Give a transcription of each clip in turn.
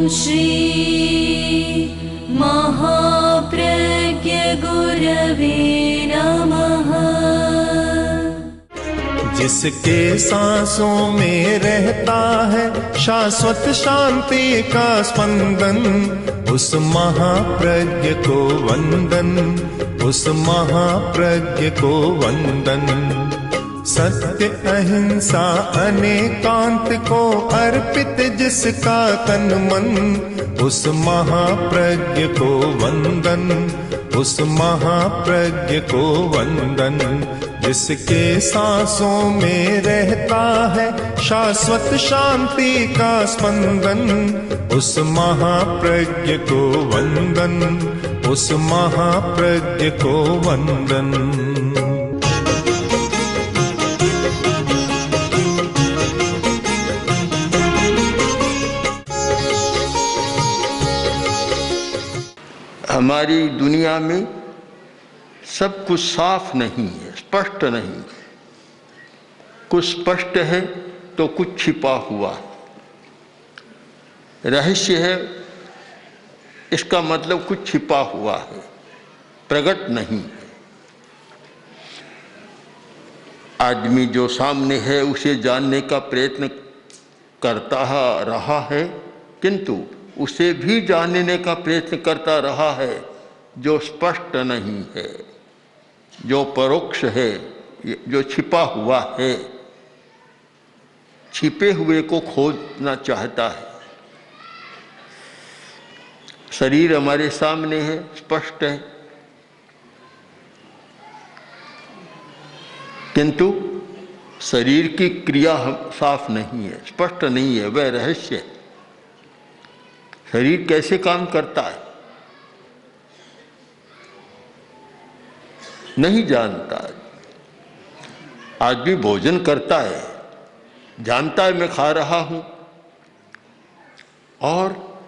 श्री महाप्रज्ञ गुरवे नमः। जिसके सांसों में रहता है शाश्वत शांति का स्पंदन, उस महाप्रज्ञ को वंदन, उस महाप्रज्ञ को वंदन। सत्य अहिंसा अनेकांत को अर्पित जिसका तन मन, उस महाप्रज्ञ को वंदन, उस महाप्रज्ञ को वंदन। जिसके सांसों में रहता है शाश्वत शांति का स्पंदन, उस महाप्रज्ञ को वंदन, उस महाप्रज्ञ को वंदन। हमारी दुनिया में सब कुछ साफ नहीं है, स्पष्ट नहीं है। कुछ स्पष्ट है तो कुछ छिपा हुआ है। रहस्य है, इसका मतलब कुछ छिपा हुआ है, प्रकट नहीं है। आदमी जो सामने है उसे जानने का प्रयत्न करता रहा है, किंतु उसे भी जानने का प्रयत्न करता रहा है जो स्पष्ट नहीं है, जो परोक्ष है, जो छिपा हुआ है। छिपे हुए को खोजना चाहता है। शरीर हमारे सामने है, स्पष्ट है, किंतु शरीर की क्रिया साफ नहीं है, स्पष्ट नहीं है, वह रहस्य है। शरीर कैसे काम करता है नहीं जानता। आदमी भोजन करता है, जानता है मैं खा रहा हूं, और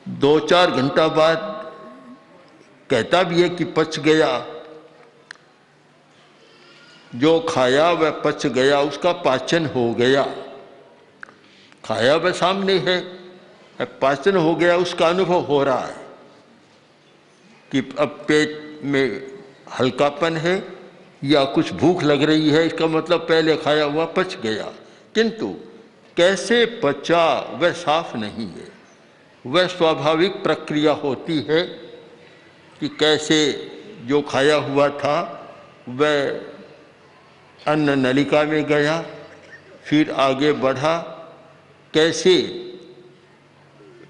2-4 घंटा बाद कहता भी है कि पच गया। जो खाया वह पच गया, उसका पाचन हो गया। खाया वह सामने है, पाचन हो गया, उसका अनुभव हो रहा है कि अब पेट में हल्कापन है या कुछ भूख लग रही है। इसका मतलब पहले खाया हुआ पच गया, किंतु कैसे पचा वह साफ नहीं है। वह स्वाभाविक प्रक्रिया होती है कि कैसे जो खाया हुआ था वह अन्न नलिका में गया, फिर आगे बढ़ा, कैसे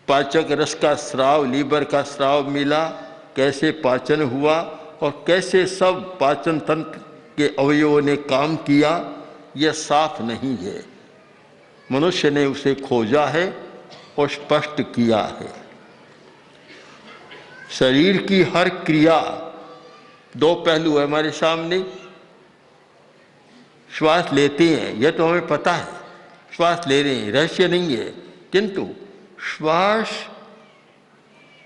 पाचक रस का स्राव, लीवर का स्राव मिला, कैसे पाचन हुआ और कैसे सब पाचन तंत्र के अवयवों ने काम किया, यह साफ नहीं है। मनुष्य ने उसे खोजा है और स्पष्ट किया है। शरीर की हर क्रिया, 2 पहलू है हमारे सामने। श्वास लेते हैं, यह तो हमें पता है, श्वास ले रहे हैं, रहस्य नहीं है, किंतु श्वास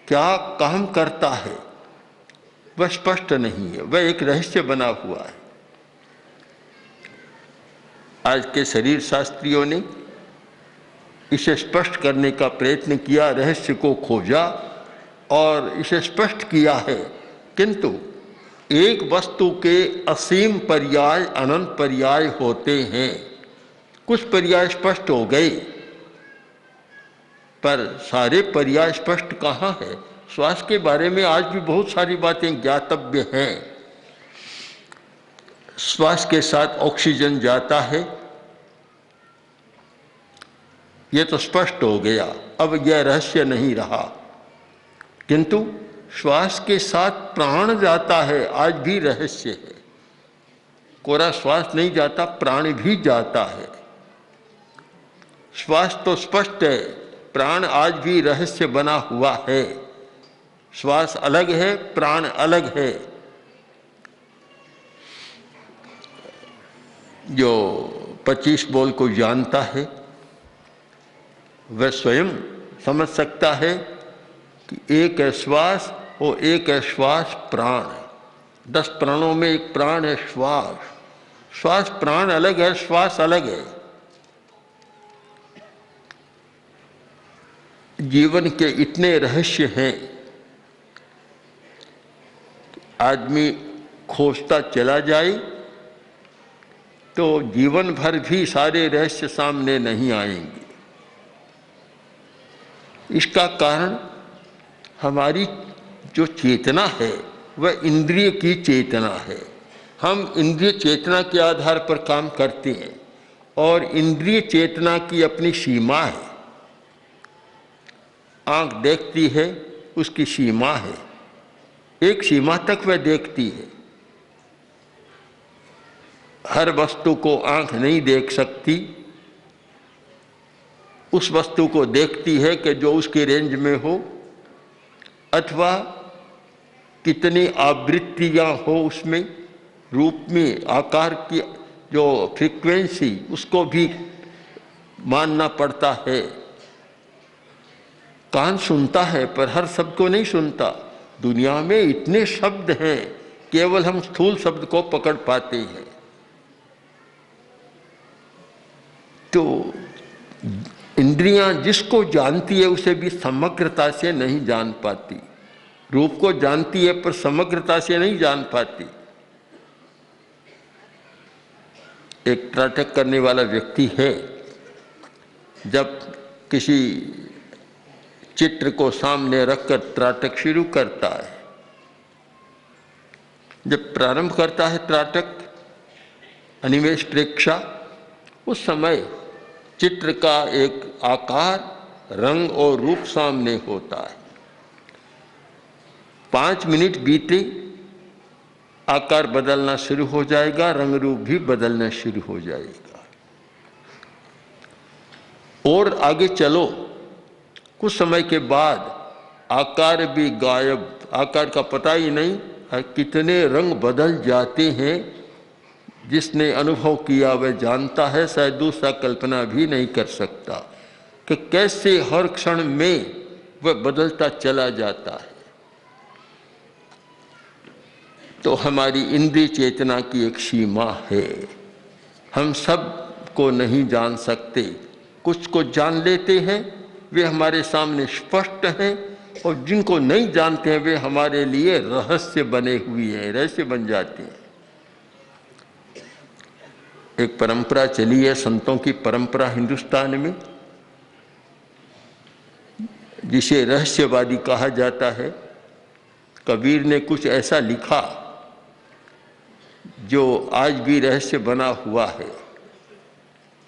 क्या काम करता है वह स्पष्ट नहीं है, वह एक रहस्य बना हुआ है। आज के शरीर शास्त्रियों ने इसे स्पष्ट करने का प्रयत्न किया, रहस्य को खोजा और इसे स्पष्ट किया है, किंतु एक वस्तु के असीम पर्याय, अनंत पर्याय होते हैं। कुछ पर्याय स्पष्ट हो गए, पर सारे पर्याय स्पष्ट कहाँ है। श्वास के बारे में आज भी बहुत सारी बातें ज्ञातव्य हैं। श्वास के साथ ऑक्सीजन जाता है, यह तो स्पष्ट हो गया, अब यह रहस्य नहीं रहा। किंतु श्वास के साथ प्राण जाता है, आज भी रहस्य है। कोरा श्वास नहीं जाता, प्राण भी जाता है। श्वास तो स्पष्ट है, प्राण आज भी रहस्य बना हुआ है। श्वास अलग है, प्राण अलग है। जो 25 बोल को जानता है वह स्वयं समझ सकता है कि एक है श्वास और एक है श्वास प्राण। 10 प्राणों में एक प्राण है श्वास। श्वास प्राण अलग है, श्वास अलग है। जीवन के इतने रहस्य हैं, आदमी खोजता चला जाए तो जीवन भर भी सारे रहस्य सामने नहीं आएंगे। इसका कारण हमारी जो चेतना है वह इंद्रिय की चेतना है। हम इंद्रिय चेतना के आधार पर काम करते हैं और इंद्रिय चेतना की अपनी सीमा है। आंख देखती है, उसकी सीमा है, एक सीमा तक वह देखती है। हर वस्तु को आंख नहीं देख सकती, उस वस्तु को देखती है कि जो उसके रेंज में हो, अथवा कितनी आवृत्तियां हो उसमें, रूप में, आकार की जो फ्रीक्वेंसी, उसको भी मानना पड़ता है। कान सुनता है पर हर शब्द को नहीं सुनता। दुनिया में इतने शब्द हैं, केवल हम स्थूल शब्द को पकड़ पाते हैं। तो इंद्रियां जिसको जानती है उसे भी समग्रता से नहीं जान पाती। रूप को जानती है पर समग्रता से नहीं जान पाती। एक त्राटक करने वाला व्यक्ति है, जब किसी चित्र को सामने रखकर त्राटक शुरू करता है, जब प्रारंभ करता है त्राटक अनिमेष प्रेक्षा, उस समय चित्र का एक आकार, रंग और रूप सामने होता है। 5 मिनट बीते, आकार बदलना शुरू हो जाएगा, रंग रूप भी बदलना शुरू हो जाएगा। और आगे चलो, कुछ समय के बाद आकार भी गायब, आकार का पता ही नहीं, कितने रंग बदल जाते हैं। जिसने अनुभव किया वह जानता है, शायद दूसरा कल्पना भी नहीं कर सकता कि कैसे हर क्षण में वह बदलता चला जाता है। तो हमारी इंद्रिय चेतना की एक सीमा है, हम सब को नहीं जान सकते। कुछ को जान लेते हैं, वे हमारे सामने स्पष्ट हैं, और जिनको नहीं जानते हैं वे हमारे लिए रहस्य बने हुए हैं, रहस्य बन जाते हैं। एक परंपरा चली है, संतों की परंपरा हिंदुस्तान में, जिसे रहस्यवादी कहा जाता है। कबीर ने कुछ ऐसा लिखा जो आज भी रहस्य बना हुआ है।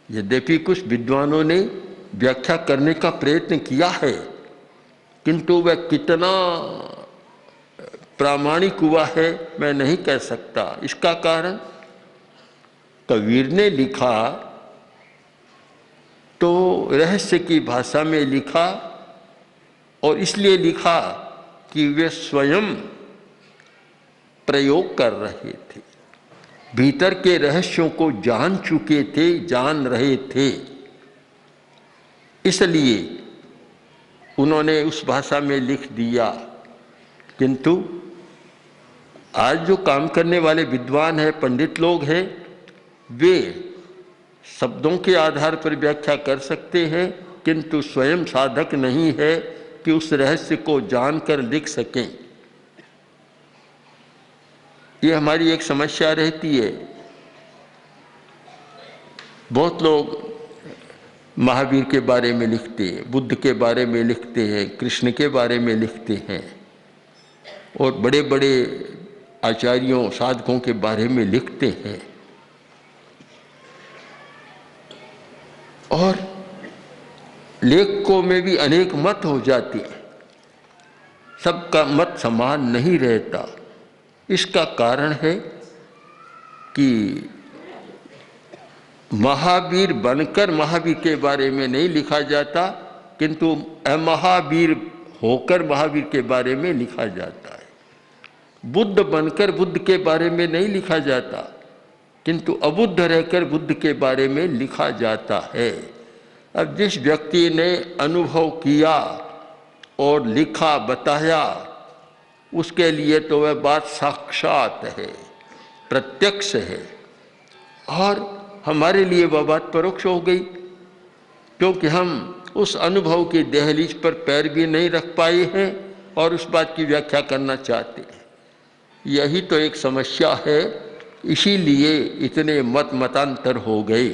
यद्यपि कुछ विद्वानों ने व्याख्या करने का प्रयत्न किया है, किंतु वह कितना प्रामाणिक हुआ है मैं नहीं कह सकता। इसका कारण, कबीर ने लिखा तो रहस्य की भाषा में लिखा, और इसलिए लिखा कि वे स्वयं प्रयोग कर रहे थे, भीतर के रहस्यों को जान चुके थे, जान रहे थे। इसलिए उन्होंने उस भाषा में लिख दिया। किंतु आज जो काम करने वाले विद्वान हैं, पंडित लोग हैं, वे शब्दों के आधार पर व्याख्या कर सकते हैं, किंतु स्वयं साधक नहीं है कि उस रहस्य को जानकर लिख सकें। ये हमारी एक समस्या रहती है। बहुत लोग महावीर के बारे में लिखते हैं, बुद्ध के बारे में लिखते हैं, कृष्ण के बारे में लिखते हैं, और बड़े बड़े आचार्यों, साधकों के बारे में लिखते हैं। और लेखकों में भी अनेक मत हो जाते हैं, सबका मत समान नहीं रहता। इसका कारण है कि महावीर बनकर महावीर के बारे में नहीं लिखा जाता, किंतु अमहावीर होकर महावीर के बारे में लिखा जाता है। बुद्ध बनकर बुद्ध के बारे में नहीं लिखा जाता, किंतु अबुद्ध रहकर बुद्ध के बारे में लिखा जाता है। अब जिस व्यक्ति ने अनुभव किया और लिखा, बताया, उसके लिए तो वह बात साक्षात है, प्रत्यक्ष है, और हमारे लिए वह बात परोक्ष हो गई, क्योंकि हम उस अनुभव की दहलीज पर पैर भी नहीं रख पाए हैं और उस बात की व्याख्या करना चाहते हैं। यही तो एक समस्या है, इसीलिए इतने मतांतर हो गए।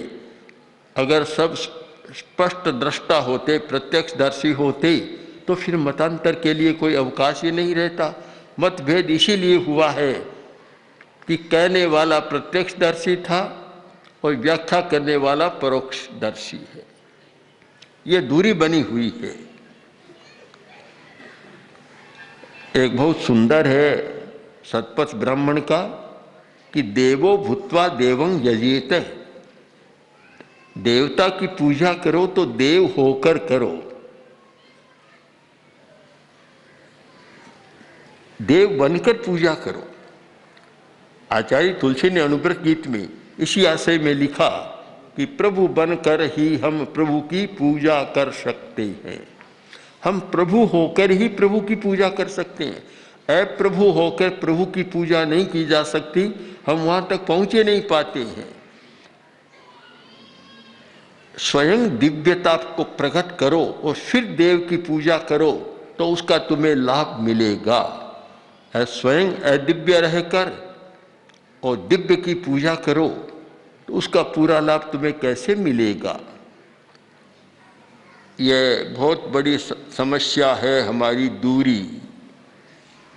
अगर सब स्पष्ट दृष्टा होते, प्रत्यक्षदर्शी होते, तो फिर मतांतर के लिए कोई अवकाश ही नहीं रहता। मतभेद इसीलिए हुआ है कि कहने वाला प्रत्यक्षदर्शी था और व्याख्या करने वाला परोक्षदर्शी है। ये दूरी बनी हुई है। एक बहुत सुंदर है सतपथ ब्राह्मण का कि देवो भूत्वा देवं यजेत। देवता की पूजा करो तो देव होकर करो, देव बनकर पूजा करो। आचार्य तुलसी ने अनुव्रत गीत में इसी आशय में लिखा कि प्रभु बनकर ही हम प्रभु की पूजा कर सकते हैं। हम प्रभु होकर ही प्रभु की पूजा कर सकते हैं। अप्रभु होकर प्रभु की पूजा नहीं की जा सकती, हम वहां तक पहुंचे नहीं पाते हैं। स्वयं दिव्यता को प्रकट करो और फिर देव की पूजा करो तो उसका तुम्हें लाभ मिलेगा। स्वयं अदिव्य रहकर और दिव्य की पूजा करो तो उसका पूरा लाभ तुम्हें कैसे मिलेगा? यह बहुत बड़ी समस्या है हमारी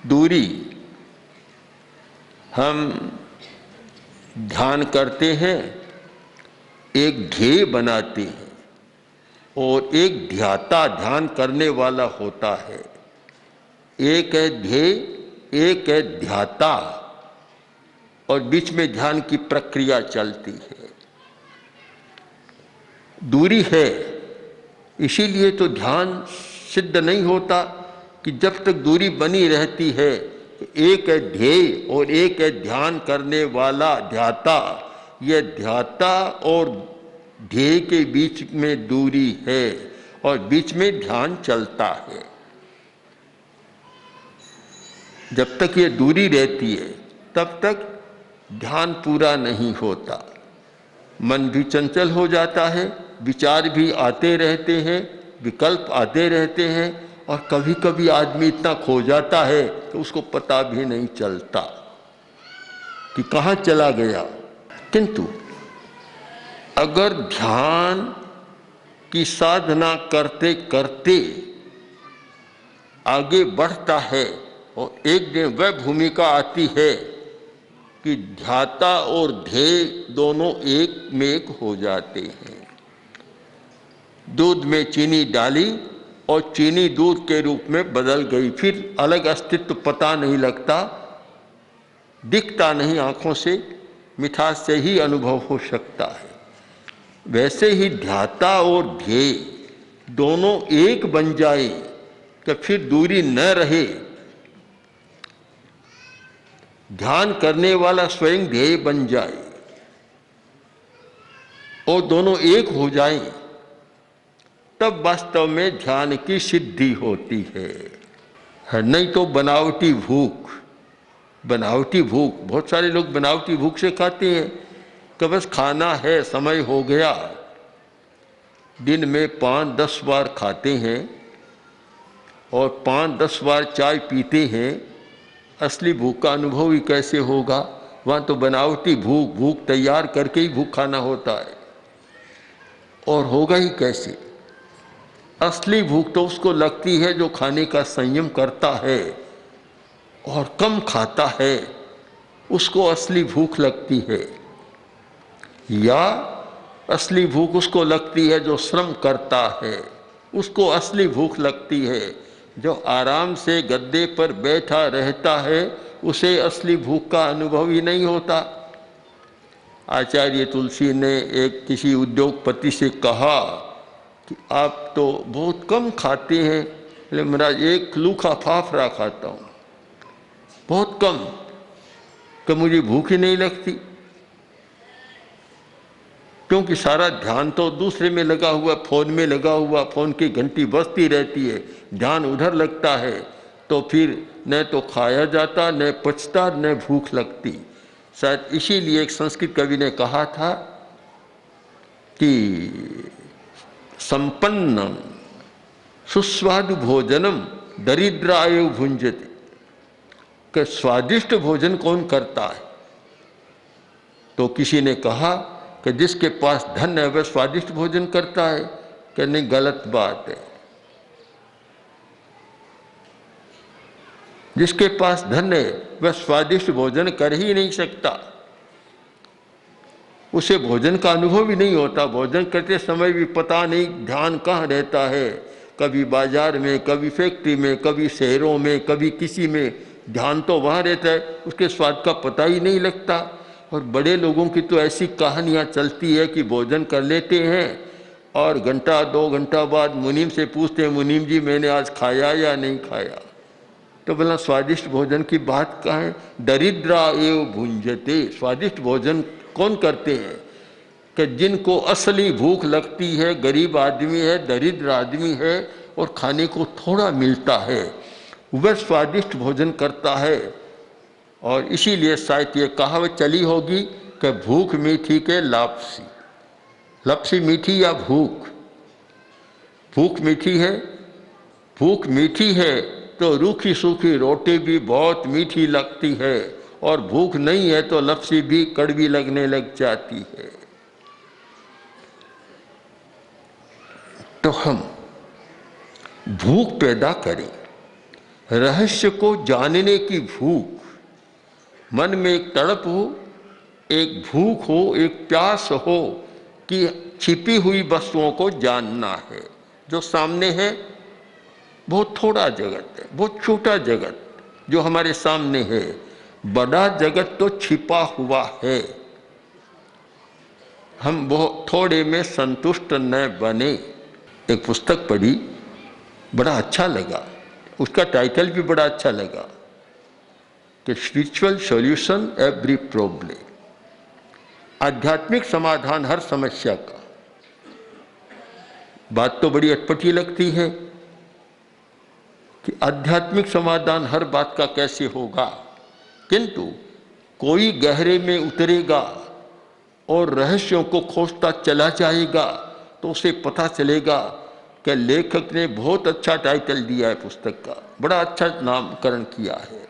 दूरी। हम ध्यान करते हैं, एक ध्येय बनाते हैं और एक ध्याता ध्यान करने वाला होता है। एक है ध्येय, एक है ध्याता, और बीच में ध्यान की प्रक्रिया चलती है। दूरी है, इसीलिए तो ध्यान सिद्ध नहीं होता कि जब तक दूरी बनी रहती है। एक है ध्येय और एक है ध्यान करने वाला ध्याता। यह ध्याता और ध्येय के बीच में दूरी है और बीच में ध्यान चलता है। जब तक ये दूरी रहती है तब तक ध्यान पूरा नहीं होता। मन भी चंचल हो जाता है, विचार भी आते रहते हैं, विकल्प आते रहते हैं और कभी कभी आदमी इतना खो जाता है कि उसको पता भी नहीं चलता कि कहाँ चला गया। किंतु अगर ध्यान की साधना करते करते आगे बढ़ता है और एक दिन वह भूमिका आती है कि ध्याता और ध्येय दोनों एक में एक हो जाते हैं। दूध में चीनी डाली और चीनी दूध के रूप में बदल गई, फिर अलग अस्तित्व पता नहीं लगता, दिखता नहीं आंखों से, मिठास से ही अनुभव हो सकता है। वैसे ही ध्याता और ध्येय दोनों एक बन जाए कि फिर दूरी न रहे। ध्यान करने वाला स्वयं ध्येय बन जाए और दोनों एक हो जाएं, तब वास्तव में ध्यान की सिद्धि होती है। नहीं तो बनावटी भूख, बहुत सारे लोग बनावटी भूख से खाते हैं कि बस खाना है, समय हो गया। दिन में 5-10 बार खाते हैं और 5-10 बार चाय पीते हैं। असली भूख का अनुभव ही कैसे होगा? वहाँ तो बनावटी भूख तैयार करके ही भूख खाना होता है, और होगा ही कैसे? असली भूख तो उसको लगती है जो खाने का संयम करता है और कम खाता है, उसको असली भूख लगती है। या असली भूख उसको लगती है जो श्रम करता है, उसको असली भूख लगती है। जो आराम से गद्दे पर बैठा रहता है उसे असली भूख का अनुभव ही नहीं होता। आचार्य तुलसी ने एक किसी उद्योगपति से कहा कि आप तो बहुत कम खाते हैं। बोले महाराज, एक लूखा फाफड़ा खाता हूँ, बहुत कम, कि मुझे भूख ही नहीं लगती, क्योंकि सारा ध्यान तो दूसरे में लगा हुआ, फोन में लगा हुआ, फोन की घंटी बजती रहती है, ध्यान उधर लगता है, तो फिर न तो खाया जाता, न पचता, न भूख लगती। शायद इसीलिए एक संस्कृत कवि ने कहा था कि संपन्न सुस्वादु भोजनम दरिद्राय भुंजते, कि स्वादिष्ट भोजन कौन करता है? तो किसी ने कहा कि जिसके पास धन है वह स्वादिष्ट भोजन करता है। कि नहीं, गलत बात है। जिसके पास धन है वह स्वादिष्ट भोजन कर ही नहीं सकता, उसे भोजन का अनुभव ही नहीं होता। भोजन करते समय भी पता नहीं ध्यान कहाँ रहता है, कभी बाजार में, कभी फैक्ट्री में, कभी शहरों में, कभी किसी में, ध्यान तो वहाँ रहता है, उसके स्वाद का पता ही नहीं लगता। और बड़े लोगों की तो ऐसी कहानियाँ चलती है कि भोजन कर लेते हैं और घंटा 2 घंटा बाद मुनीम से पूछते हैं, मुनीम जी मैंने आज खाया या नहीं खाया? तो बोला स्वादिष्ट भोजन की बात कहाँ है? दरिद्रा एव भुंजते, स्वादिष्ट भोजन कौन करते हैं? कि जिनको असली भूख लगती है, गरीब आदमी है, दरिद्र आदमी है और खाने को थोड़ा मिलता है, वह स्वादिष्ट भोजन करता है। और इसीलिए शायद ये कहावत चली होगी कि भूख मीठी के लापसी। लपसी मीठी या भूख? भूख मीठी है। भूख मीठी है तो रूखी सूखी रोटी भी बहुत मीठी लगती है, और भूख नहीं है तो लपसी भी कड़वी लगने लग जाती है। तो हम भूख पैदा करें, रहस्य को जानने की भूख, मन में एक तड़प हो, एक भूख हो, एक प्यास हो कि छिपी हुई वस्तुओं को जानना है। जो सामने है बहुत थोड़ा जगत है, बहुत छोटा जगत जो हमारे सामने है, बड़ा जगत तो छिपा हुआ है। हम बहुत थोड़े में संतुष्ट न बने। एक पुस्तक पढ़ी, बड़ा अच्छा लगा, उसका टाइटल भी बड़ा अच्छा लगा कि स्पिरिचुअल सॉल्यूशन एवरी प्रॉब्लम, आध्यात्मिक समाधान हर समस्या का। बात तो बड़ी अटपटी लगती है कि आध्यात्मिक समाधान हर बात का कैसे होगा, किंतु कोई गहरे में उतरेगा और रहस्यों को खोजता चला जाएगा तो उसे पता चलेगा कि लेखक ने बहुत अच्छा टाइटल दिया है पुस्तक का, बड़ा अच्छा नामकरण किया है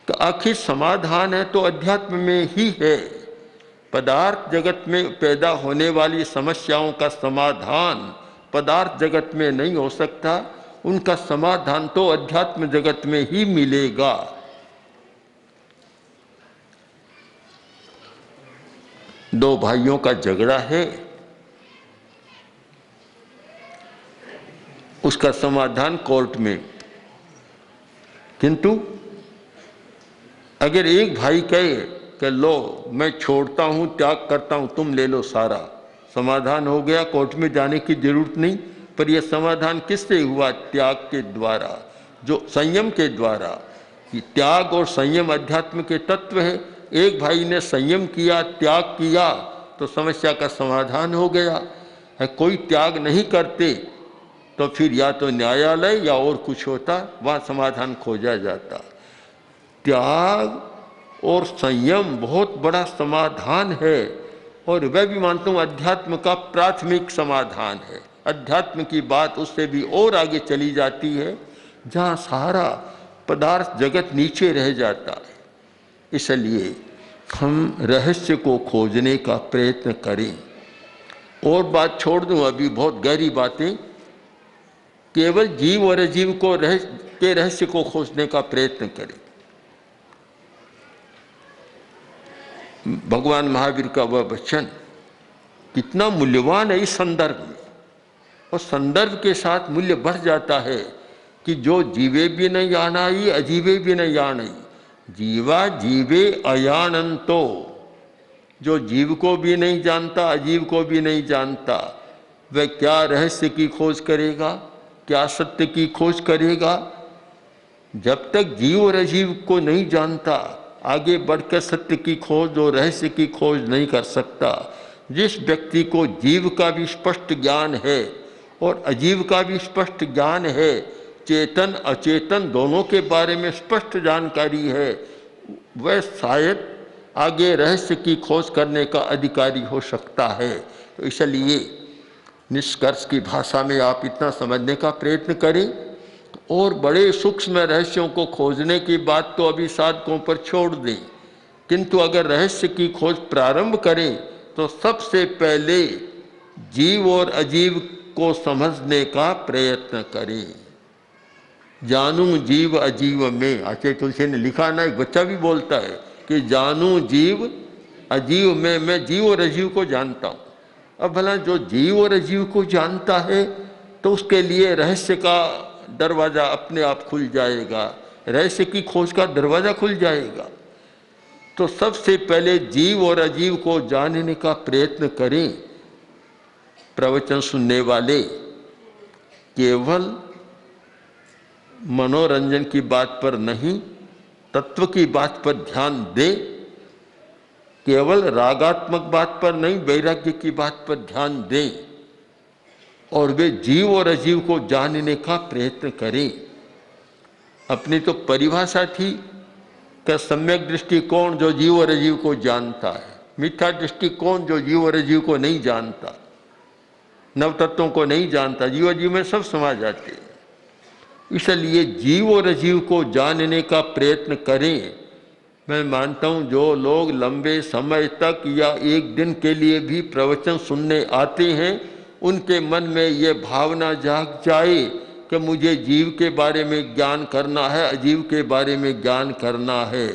कि आखिर समाधान है तो अध्यात्म में ही है। पदार्थ जगत में पैदा होने वाली समस्याओं का समाधान पदार्थ जगत में नहीं हो सकता, उनका समाधान तो अध्यात्म जगत में ही मिलेगा। दो भाइयों का झगड़ा है, उसका समाधान कोर्ट में, किंतु अगर एक भाई कहे कि लो मैं छोड़ता हूं, त्याग करता हूं, तुम ले लो सारा, समाधान हो गया, कोर्ट में जाने की जरूरत नहीं। पर यह समाधान किससे हुआ? त्याग के द्वारा, जो संयम के द्वारा। कि त्याग और संयम अध्यात्म के तत्व है। एक भाई ने संयम किया, त्याग किया तो समस्या का समाधान हो गया है। कोई त्याग नहीं करते तो फिर या तो न्यायालय या और कुछ होता, वहाँ समाधान खोजा जाता। त्याग और संयम बहुत बड़ा समाधान है, और वह भी मानता हूँ अध्यात्म का प्राथमिक समाधान है। अध्यात्म की बात उससे भी और आगे चली जाती है, जहाँ सारा पदार्थ जगत नीचे रह जाता है। इसलिए हम रहस्य को खोजने का प्रयत्न करें। और बात छोड़ दूँ, अभी बहुत गहरी बातें, केवल जीव और अजीव को रहस्य को खोजने का प्रयत्न करें। भगवान महावीर का वह वचन कितना मूल्यवान है इस संदर्भ में, और संदर्भ के साथ मूल्य बढ़ जाता है कि जो जीवे भी न जानाई, अजीवे भी न जानाई, जीवा जीवे अयानंतो। जो जीव को भी नहीं जानता, अजीव को भी नहीं जानता, वह क्या रहस्य की खोज करेगा, क्या सत्य की खोज करेगा? जब तक जीव और अजीव को नहीं जानता, आगे बढ़कर सत्य की खोज और रहस्य की खोज नहीं कर सकता। जिस व्यक्ति को जीव का भी स्पष्ट ज्ञान है और अजीव का भी स्पष्ट ज्ञान है, चेतन अचेतन दोनों के बारे में स्पष्ट जानकारी है, वह शायद आगे रहस्य की खोज करने का अधिकारी हो सकता है। तो इसलिए निष्कर्ष की भाषा में आप इतना समझने का प्रयत्न करें। और बड़े सूक्ष्म रहस्यों को खोजने की बात तो अभी साधकों पर छोड़ दें, किंतु अगर रहस्य की खोज प्रारंभ करें तो सबसे पहले जीव और अजीव को समझने का प्रयत्न करें। जानू जीव अजीव में, आचार्य तुलसी ने लिखा ना, एक बच्चा भी बोलता है कि जानू जीव अजीव में, मैं जीव और अजीव को जानता हूँ। अब भला जो जीव और अजीव को जानता है तो उसके लिए रहस्य का दरवाज़ा अपने आप खुल जाएगा, रहस्य की खोज का दरवाज़ा खुल जाएगा। तो सबसे पहले जीव और अजीव को जानने का प्रयत्न करें। प्रवचन सुनने वाले केवल मनोरंजन की बात पर नहीं, तत्व की बात पर ध्यान दे। केवल रागात्मक बात पर नहीं, वैराग्य की बात पर ध्यान दें और वे जीव और अजीव को जानने का प्रयत्न करें। अपनी तो परिभाषा थी कि सम्यक दृष्टिकोण जो जीव और अजीव को जानता है, मिथ्या दृष्टिकोण जो जीव और अजीव को नहीं जानता, नव तत्वों को नहीं जानता, जीव अजीव में सब समा जाते हैं। इसलिए जीव और अजीव को जानने का प्रयत्न करें। मैं मानता हूँ जो लोग लंबे समय तक या एक दिन के लिए भी प्रवचन सुनने आते हैं, उनके मन में ये भावना जाग जाए कि मुझे जीव के बारे में ज्ञान करना है, अजीव के बारे में ज्ञान करना है।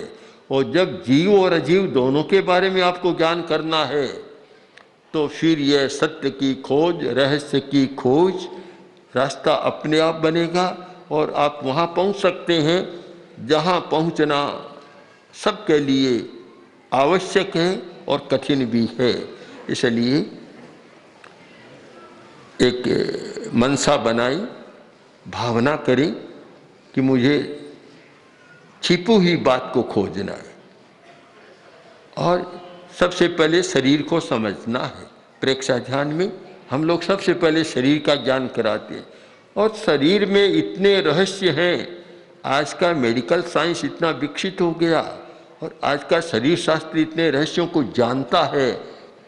और जब जीव और अजीव दोनों के बारे में आपको ज्ञान करना है तो फिर यह सत्य की खोज, रहस्य की खोज, रास्ता अपने आप बनेगा और आप वहाँ पहुँच सकते हैं जहाँ पहुँचना सबके लिए आवश्यक है और कठिन भी है। इसलिए एक मनसा बनाई, भावना करें कि मुझे छिपी हुई बात को खोजना है और सबसे पहले शरीर को समझना है। प्रेक्षा ध्यान में हम लोग सबसे पहले शरीर का ज्ञान कराते हैं और शरीर में इतने रहस्य हैं। आज का मेडिकल साइंस इतना विकसित हो गया और आज का शरीर शास्त्र इतने रहस्यों को जानता है,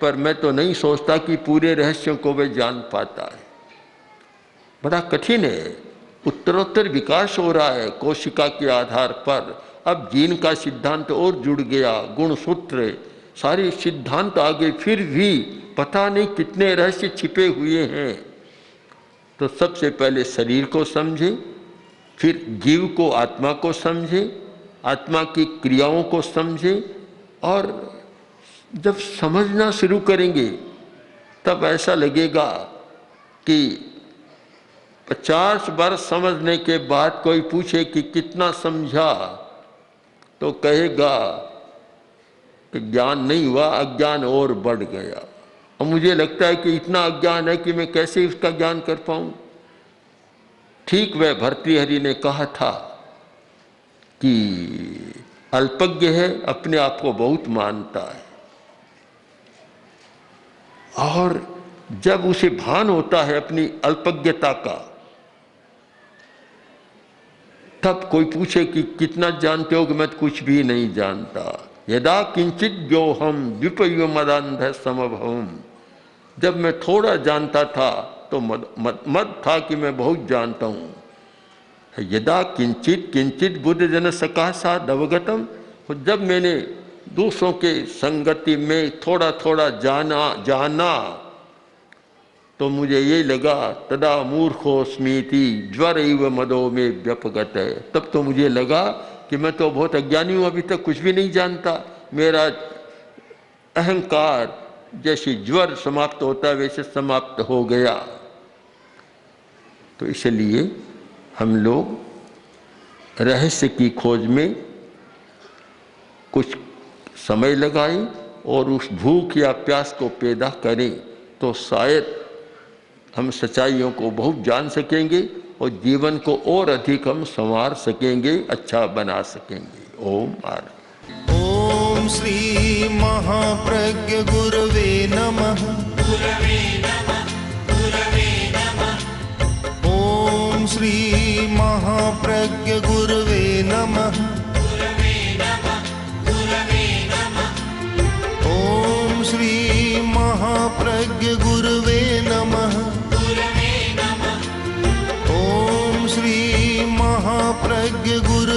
पर मैं तो नहीं सोचता कि पूरे रहस्यों को वह जान पाता है। बड़ा कठिन है। उत्तरोत्तर विकास हो रहा है कोशिका के आधार पर। अब जीन का सिद्धांत और जुड़ गया, गुणसूत्र, सारे सिद्धांत आगे, फिर भी पता नहीं कितने रहस्य छिपे हुए हैं। तो सबसे पहले शरीर को समझे, फिर जीव को, आत्मा को समझे, आत्मा की क्रियाओं को समझे। और जब समझना शुरू करेंगे तब ऐसा लगेगा कि 50 वर्ष समझने के बाद कोई पूछे कि कितना समझा तो कहेगा कि ज्ञान नहीं हुआ, अज्ञान और बढ़ गया। और मुझे लगता है कि इतना अज्ञान है कि मैं कैसे उसका ज्ञान कर पाऊँ। ठीक वह भर्तृहरि ने कहा था कि अल्पज्ञ है, अपने आप को बहुत मानता है, और जब उसे भान होता है अपनी अल्पज्ञता का, तब कोई पूछे कि कितना जानते हो कि मैं कुछ भी नहीं जानता। यदा किंचित ज्ञोहम द्विपयो मदान्ध समभवम। जब मैं थोड़ा जानता था तो मद था कि मैं बहुत जानता हूँ। यदा किंचित किंचित बुद्ध जन सकाशाद अवगतम। जब मैंने दूसरों के संगति में थोड़ा थोड़ा जाना तो मुझे ये लगा तदा मूर्खोस्मीति ज्वर इव मदो में व्यपगत है। तब तो मुझे लगा कि मैं तो बहुत अज्ञानी हूँ, अभी तक कुछ भी नहीं जानता। मेरा अहंकार जैसे ज्वर समाप्त होता है वैसे समाप्त हो गया। तो इसलिए हम लोग रहस्य की खोज में कुछ समय लगाएं और उस भूख या प्यास को पैदा करें तो शायद हम सच्चाइयों को बहुत जान सकेंगे और जीवन को और अधिक हम संवार सकेंगे, अच्छा बना सकेंगे। ओम आनंद। ओम श्री महाप्रज्ञ गुरवे नमः। ओम श्री महाप्रज्ञ गुरवे नमः। ओम श्री महाप्रज्ञ गुरवे नमः। महाप्रज्ञ गुरवे